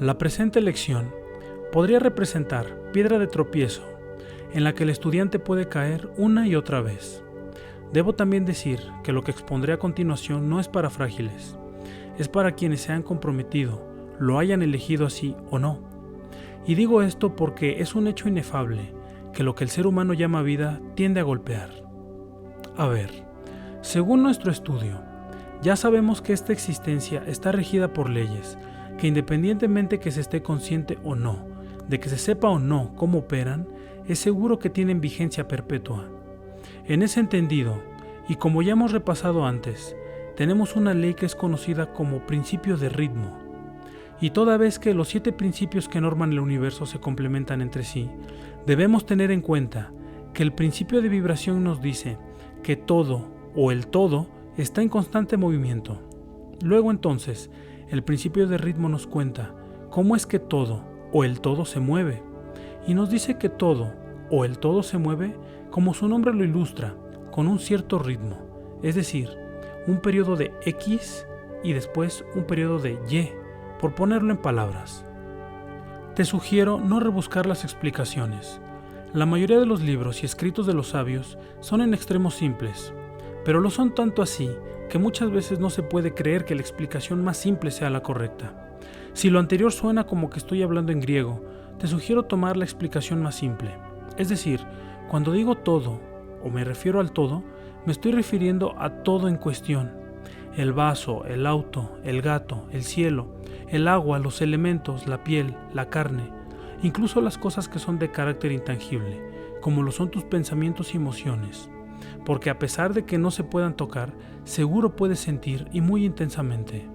La presente lección podría representar piedra de tropiezo en la que el estudiante puede caer una y otra vez. Debo también decir que lo que expondré a continuación no es para frágiles, es para quienes se han comprometido, lo hayan elegido así o no. Y digo esto porque es un hecho inefable que lo que el ser humano llama vida tiende a golpear. A ver, según nuestro estudio, ya sabemos que esta existencia está regida por leyes que independientemente que se esté consciente o no, de que se sepa o no cómo operan, es seguro que tienen vigencia perpetua. En ese entendido, y como ya hemos repasado antes, tenemos una ley que es conocida como principio de ritmo. Y toda vez que los 7 principios que norman el universo se complementan entre sí, debemos tener en cuenta que el principio de vibración nos dice que todo o el todo está en constante movimiento. Luego entonces, el principio de ritmo nos cuenta cómo es que todo o el todo se mueve. Y nos dice que todo o el todo se mueve, como su nombre lo ilustra, con un cierto ritmo, es decir, un periodo de X y después un periodo de Y, por ponerlo en palabras. Te sugiero no rebuscar las explicaciones. La mayoría de los libros y escritos de los sabios son en extremos simples, pero lo son tanto así que muchas veces no se puede creer que la explicación más simple sea la correcta. Si lo anterior suena como que estoy hablando en griego, te sugiero tomar la explicación más simple. Es decir, cuando digo todo, o me refiero al todo, me estoy refiriendo a todo en cuestión. El vaso, el auto, el gato, el cielo, el agua, los elementos, la piel, la carne, incluso las cosas que son de carácter intangible, como lo son tus pensamientos y emociones. Porque a pesar de que no se puedan tocar, seguro puedes sentir y muy intensamente.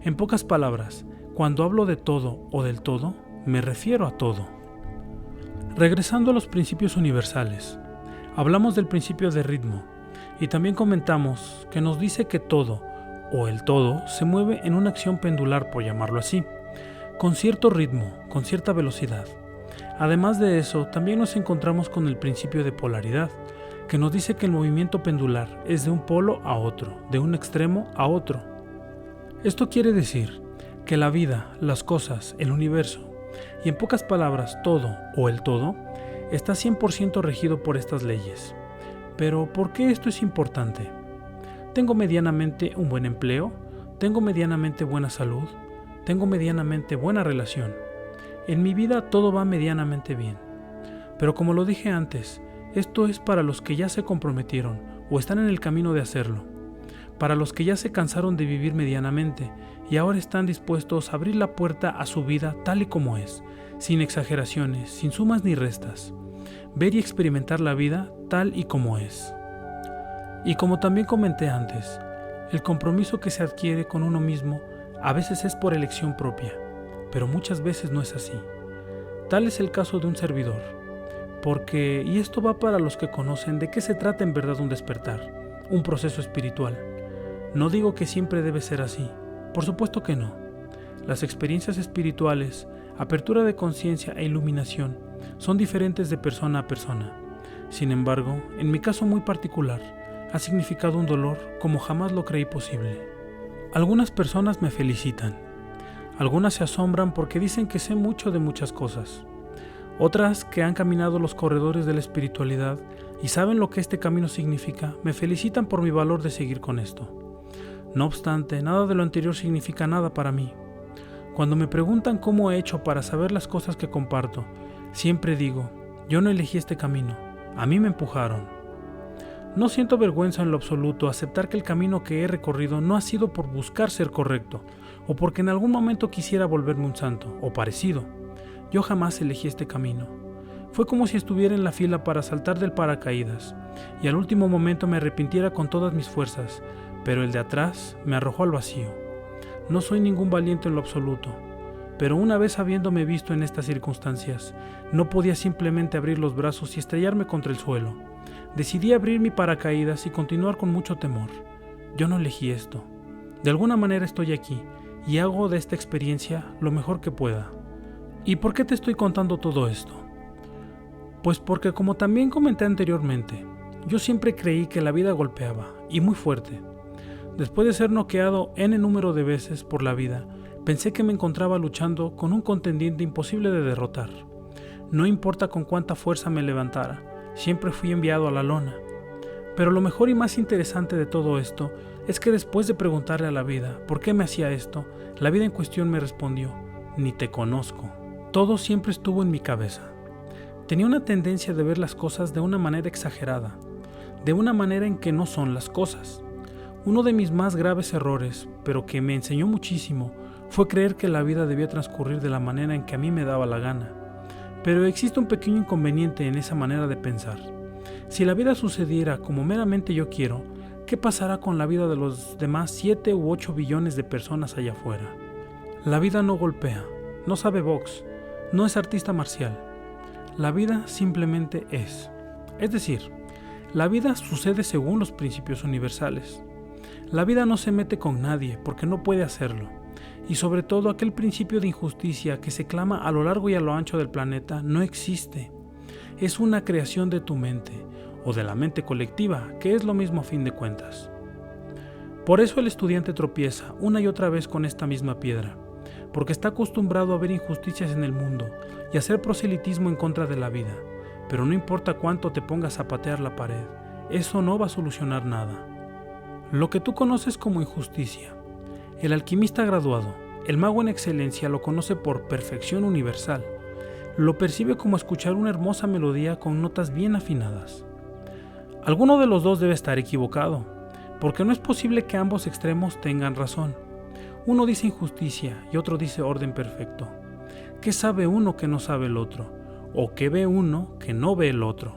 En pocas palabras, cuando hablo de todo o del todo, me refiero a todo. Regresando a los principios universales, hablamos del principio de ritmo y también comentamos que nos dice que todo o el todo se mueve en una acción pendular, por llamarlo así, con cierto ritmo, con cierta velocidad. Además de eso, también nos encontramos con el principio de polaridad, que nos dice que el movimiento pendular es de un polo a otro, de un extremo a otro. Esto quiere decir que la vida, las cosas, el universo, y en pocas palabras todo o el todo, está 100% regido por estas leyes. Pero ¿por qué esto es importante? ¿Tengo medianamente un buen empleo? ¿Tengo medianamente buena salud? ¿Tengo medianamente buena relación? En mi vida todo va medianamente bien. Pero como lo dije antes, esto es para los que ya se comprometieron o están en el camino de hacerlo, para los que ya se cansaron de vivir medianamente y ahora están dispuestos a abrir la puerta a su vida tal y como es, sin exageraciones, sin sumas ni restas, ver y experimentar la vida tal y como es. Y como también comenté antes, el compromiso que se adquiere con uno mismo a veces es por elección propia, pero muchas veces no es así. Tal es el caso de un servidor. Porque, y esto va para los que conocen de qué se trata en verdad un despertar, un proceso espiritual. No digo que siempre debe ser así, por supuesto que no. Las experiencias espirituales, apertura de conciencia e iluminación son diferentes de persona a persona. Sin embargo, en mi caso muy particular, ha significado un dolor como jamás lo creí posible. Algunas personas me felicitan, algunas se asombran porque dicen que sé mucho de muchas cosas. Otras que han caminado los corredores de la espiritualidad y saben lo que este camino significa, me felicitan por mi valor de seguir con esto. No obstante, nada de lo anterior significa nada para mí. Cuando me preguntan cómo he hecho para saber las cosas que comparto, siempre digo, yo no elegí este camino, a mí me empujaron. No siento vergüenza en lo absoluto aceptar que el camino que he recorrido no ha sido por buscar ser correcto, o porque en algún momento quisiera volverme un santo, o parecido. Yo jamás elegí este camino. Fue como si estuviera en la fila para saltar del paracaídas, y al último momento me arrepintiera con todas mis fuerzas, pero el de atrás me arrojó al vacío. No soy ningún valiente en lo absoluto, pero una vez habiéndome visto en estas circunstancias, no podía simplemente abrir los brazos y estrellarme contra el suelo. Decidí abrir mi paracaídas y continuar con mucho temor. Yo no elegí esto. De alguna manera estoy aquí, y hago de esta experiencia lo mejor que pueda. ¿Y por qué te estoy contando todo esto? Pues porque, como también comenté anteriormente, yo siempre creí que la vida golpeaba, y muy fuerte. Después de ser noqueado n número de veces por la vida, Pensé que me encontraba luchando con un contendiente imposible de derrotar. No importa con cuánta fuerza me levantara, siempre fui enviado a la lona. Pero lo mejor y más interesante de todo esto es que después de preguntarle a la vida por qué me hacía esto, la vida en cuestión me respondió: ni te conozco. Todo siempre estuvo en mi cabeza. Tenía una tendencia de ver las cosas de una manera exagerada, de una manera en que no son las cosas. Uno de mis más graves errores, pero que me enseñó muchísimo, fue creer que la vida debía transcurrir de la manera en que a mí me daba la gana. Pero existe un pequeño inconveniente en esa manera de pensar. Si la vida sucediera como meramente yo quiero, ¿qué pasará con la vida de los demás 7 u 8 billones de personas allá afuera? La vida no golpea, no sabe box, no es artista marcial. La vida simplemente es. Es decir, la vida sucede según los principios universales. La vida no se mete con nadie porque no puede hacerlo. Y sobre todo aquel principio de injusticia que se clama a lo largo y a lo ancho del planeta no existe. Es una creación de tu mente, o de la mente colectiva, que es lo mismo a fin de cuentas. Por eso el estudiante tropieza una y otra vez con esta misma piedra, porque está acostumbrado a ver injusticias en el mundo y a hacer proselitismo en contra de la vida, pero no importa cuánto te pongas a patear la pared, eso no va a solucionar nada. Lo que tú conoces como injusticia, el alquimista graduado, el mago en excelencia lo conoce por perfección universal, lo percibe como escuchar una hermosa melodía con notas bien afinadas. Alguno de los dos debe estar equivocado, porque no es posible que ambos extremos tengan razón. Uno dice injusticia y otro dice orden perfecto. ¿Qué sabe uno que no sabe el otro? ¿O qué ve uno que no ve el otro?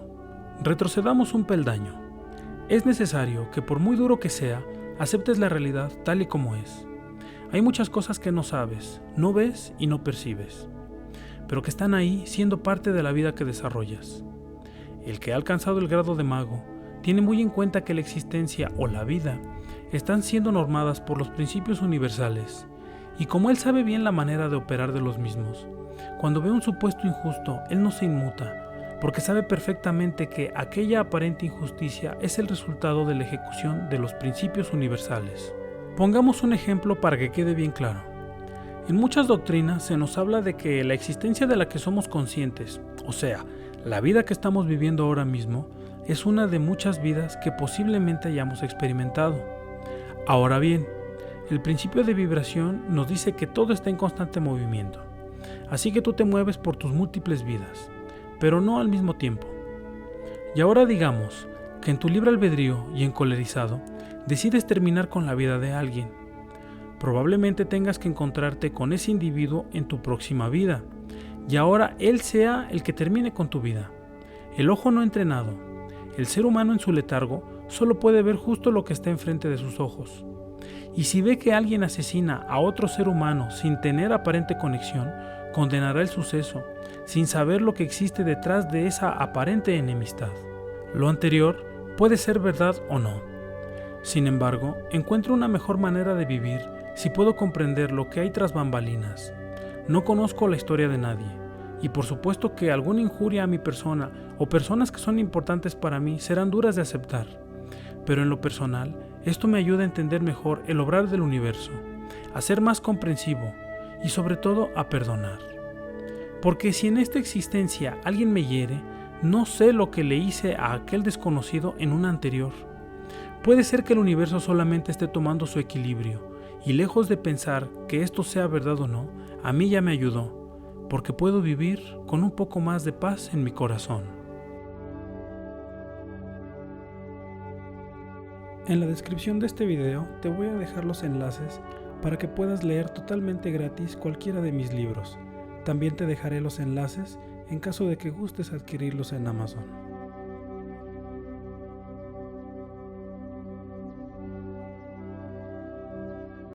Retrocedamos un peldaño. Es necesario que, por muy duro que sea, aceptes la realidad tal y como es. Hay muchas cosas que no sabes, no ves y no percibes, pero que están ahí siendo parte de la vida que desarrollas. El que ha alcanzado el grado de mago tiene muy en cuenta que la existencia o la vida están siendo normadas por los principios universales, y como él sabe bien la manera de operar de los mismos, cuando ve un supuesto injusto, él no se inmuta, porque sabe perfectamente que aquella aparente injusticia es el resultado de la ejecución de los principios universales. Pongamos un ejemplo para que quede bien claro. En muchas doctrinas se nos habla de que la existencia de la que somos conscientes, o sea, la vida que estamos viviendo ahora mismo, es una de muchas vidas que posiblemente hayamos experimentado. Ahora bien, el principio de vibración nos dice que todo está en constante movimiento, así que tú te mueves por tus múltiples vidas, pero no al mismo tiempo. Y ahora digamos que en tu libre albedrío y encolerizado, decides terminar con la vida de alguien. Probablemente tengas que encontrarte con ese individuo en tu próxima vida, y ahora él sea el que termine con tu vida. El ojo no entrenado, el ser humano en su letargo, solo puede ver justo lo que está enfrente de sus ojos. Y si ve que alguien asesina a otro ser humano sin tener aparente conexión, condenará el suceso, sin saber lo que existe detrás de esa aparente enemistad. Lo anterior puede ser verdad o no. Sin embargo, encuentro una mejor manera de vivir si puedo comprender lo que hay tras bambalinas. No conozco la historia de nadie, y por supuesto que alguna injuria a mi persona o personas que son importantes para mí serán duras de aceptar. Pero en lo personal, esto me ayuda a entender mejor el obrar del universo, a ser más comprensivo y sobre todo a perdonar. Porque si en esta existencia alguien me hiere, no sé lo que le hice a aquel desconocido en una anterior. Puede ser que el universo solamente esté tomando su equilibrio, y lejos de pensar que esto sea verdad o no, a mí ya me ayudó, porque puedo vivir con un poco más de paz en mi corazón. En la descripción de este video te voy a dejar los enlaces para que puedas leer totalmente gratis cualquiera de mis libros. También te dejaré los enlaces en caso de que gustes adquirirlos en Amazon.